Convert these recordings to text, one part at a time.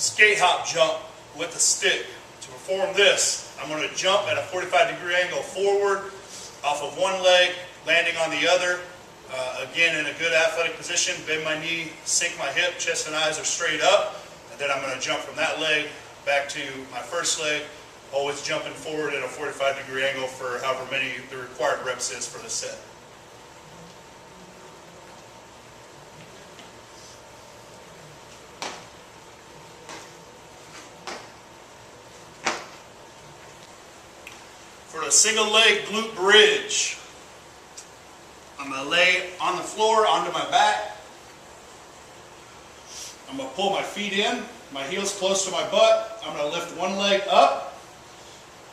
skate hop jump with the stick. To perform this, I'm going to jump at a 45-degree angle forward off of one leg, landing on the other. Again, in a good athletic position, bend my knee, sink my hip, chest and eyes are straight up, and then I'm going to jump from that leg back to my first leg, always jumping forward at a 45-degree angle for however many the required reps is for the set. For the single leg glute bridge, I'm going to lay on the floor onto my back. I'm going to pull my feet in, my heels close to my butt. I'm going to lift one leg up,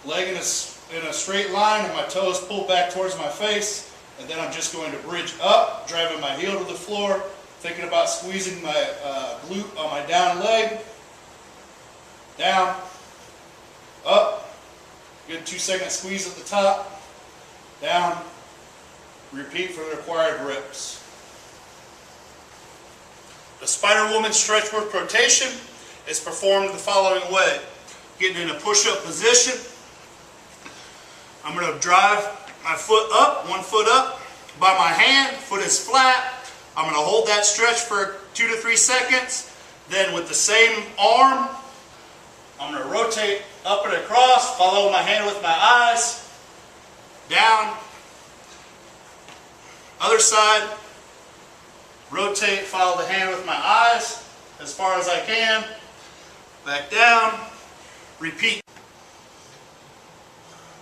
leg in a straight line, and my toes pulled back towards my face. And then I'm just going to bridge up, driving my heel to the floor, thinking about squeezing my glute on my down leg. Down, up, good 2-second squeeze at the top, down. Repeat for the required reps. The Spider-Woman stretch work rotation is performed the following way. Getting in a push-up position. I'm going to drive my foot up, one foot up by my hand. Foot is flat. I'm going to hold that stretch for 2 to 3 seconds. Then with the same arm, I'm going to rotate up and across, follow my hand with my eyes, down. Other side, rotate, follow the hand with my eyes as far as I can, back down, repeat.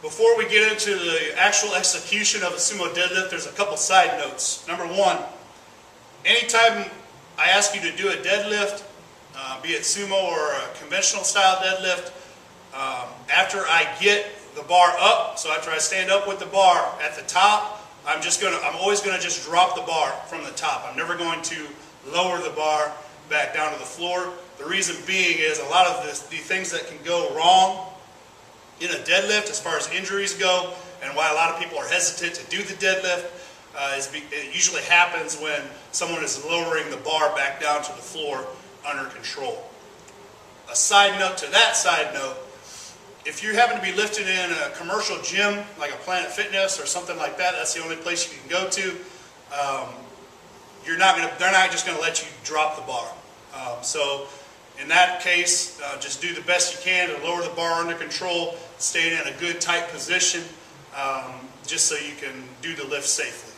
Before we get into the actual execution of a sumo deadlift, there's a couple side notes. Number one, anytime I ask you to do a deadlift, be it sumo or a conventional style deadlift, after I get the bar up, so after I stand up with the bar at the top, I'm always going to just drop the bar from the top. I'm never going to lower the bar back down to the floor. The reason being is a lot of the things that can go wrong in a deadlift as far as injuries go, and why a lot of people are hesitant to do the deadlift, it usually happens when someone is lowering the bar back down to the floor under control. A side note to that side note, if you happen to be lifting in a commercial gym, like a Planet Fitness or something like that, that's the only place you can go to. They're not just going to let you drop the bar. So in that case, just do the best you can to lower the bar under control, stay in a good tight position, just so you can do the lift safely.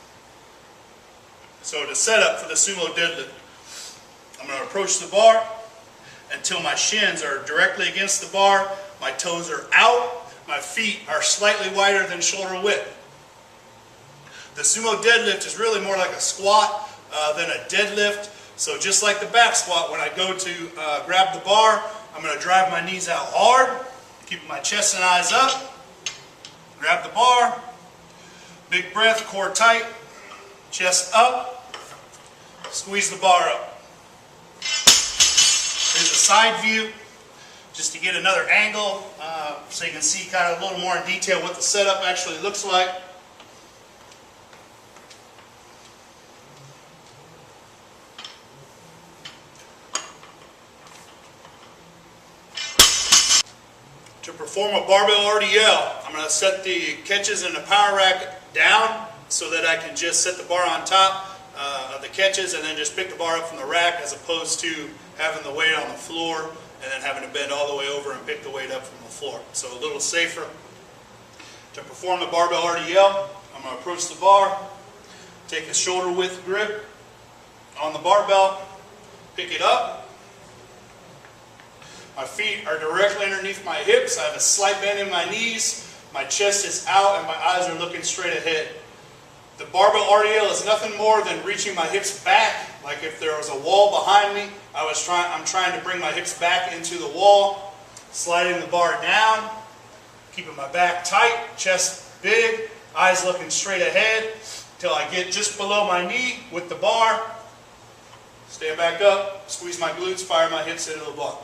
So to set up for the sumo deadlift, I'm going to approach the bar until my shins are directly against the bar. My toes are out, my feet are slightly wider than shoulder width. The sumo deadlift is really more like a squat than a deadlift. So just like the back squat, when I go to grab the bar, I'm going to drive my knees out hard, keep my chest and eyes up, grab the bar, big breath, core tight, chest up, squeeze the bar up. Here's a side view, just to get another angle, so you can see kind of a little more in detail what the setup actually looks like. To perform a barbell RDL, I'm going to set the catches in the power rack down so that I can just set the bar on top of the catches and then just pick the bar up from the rack, as opposed to having the weight on the floor and then having to bend all the way over and pick the weight up from the floor. So a little safer. To perform the barbell RDL, I'm going to approach the bar, take a shoulder width grip on the barbell, pick it up. My feet are directly underneath my hips. I have a slight bend in my knees. My chest is out and my eyes are looking straight ahead. The barbell RDL is nothing more than reaching my hips back. Like if there was a wall behind me, I'm trying to bring my hips back into the wall, sliding the bar down, keeping my back tight, chest big, eyes looking straight ahead until I get just below my knee with the bar. Stand back up, squeeze my glutes, fire my hips into the bar.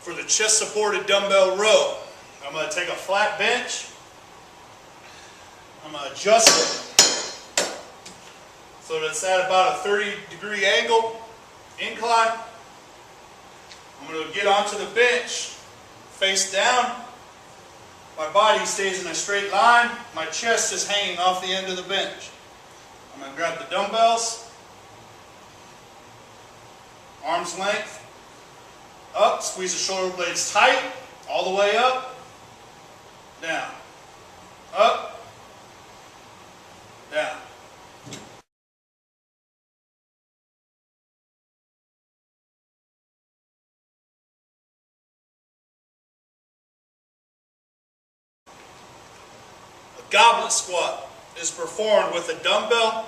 For the chest supported dumbbell row, I'm going to take a flat bench. I'm going to adjust it So that's at about a 30-degree angle, incline. I'm going to get onto the bench, face down. My body stays in a straight line. My chest is hanging off the end of the bench. I'm going to grab the dumbbells, arm's length, up, squeeze the shoulder blades tight, all the way up, down, up, down. A goblet squat is performed with a dumbbell.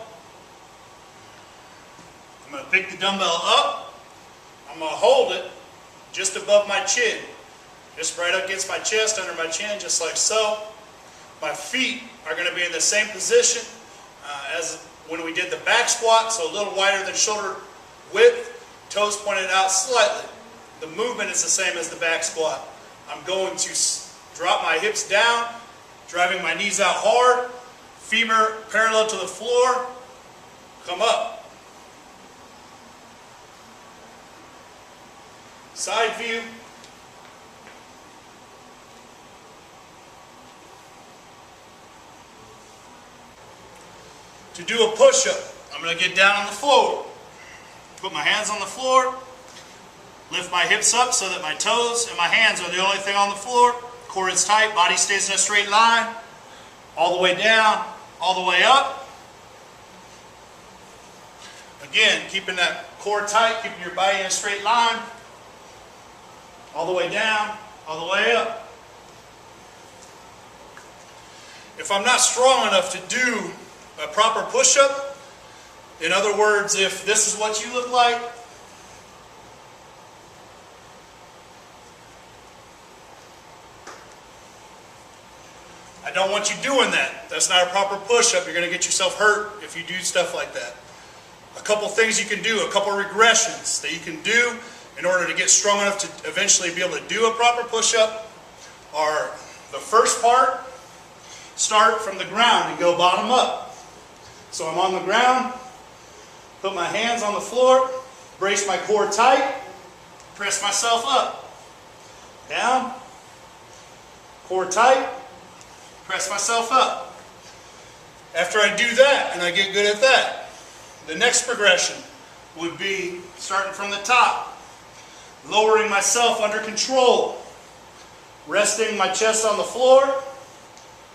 I'm going to pick the dumbbell up. I'm going to hold it just above my chin. Just right up against my chest, under my chin, just like so. My feet are going to be in the same position as when we did the back squat, so a little wider than shoulder width, toes pointed out slightly. The movement is the same as the back squat. I'm going to drop my hips down, driving my knees out hard, femur parallel to the floor, come up. Side view. To do a push-up, I'm going to get down on the floor. Put my hands on the floor. Lift my hips up so that my toes and my hands are the only thing on the floor. Core is tight, body stays in a straight line. All the way down, all the way up. Again, keeping that core tight, keeping your body in a straight line. All the way down, all the way up. If I'm not strong enough to do a proper push-up, in other words, if this is what you look like, I don't want you doing that. That's not a proper push-up. You're going to get yourself hurt if you do stuff like that. A couple things you can do, a couple regressions that you can do in order to get strong enough to eventually be able to do a proper push-up are the first part, start from the ground and go bottom up. So I'm on the ground, put my hands on the floor, brace my core tight, press myself up, down, core tight, press myself up. After I do that and I get good at that, the next progression would be starting from the top, lowering myself under control, resting my chest on the floor,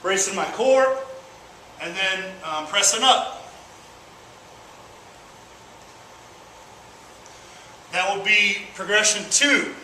bracing my core, and then pressing up. That will be progression 2.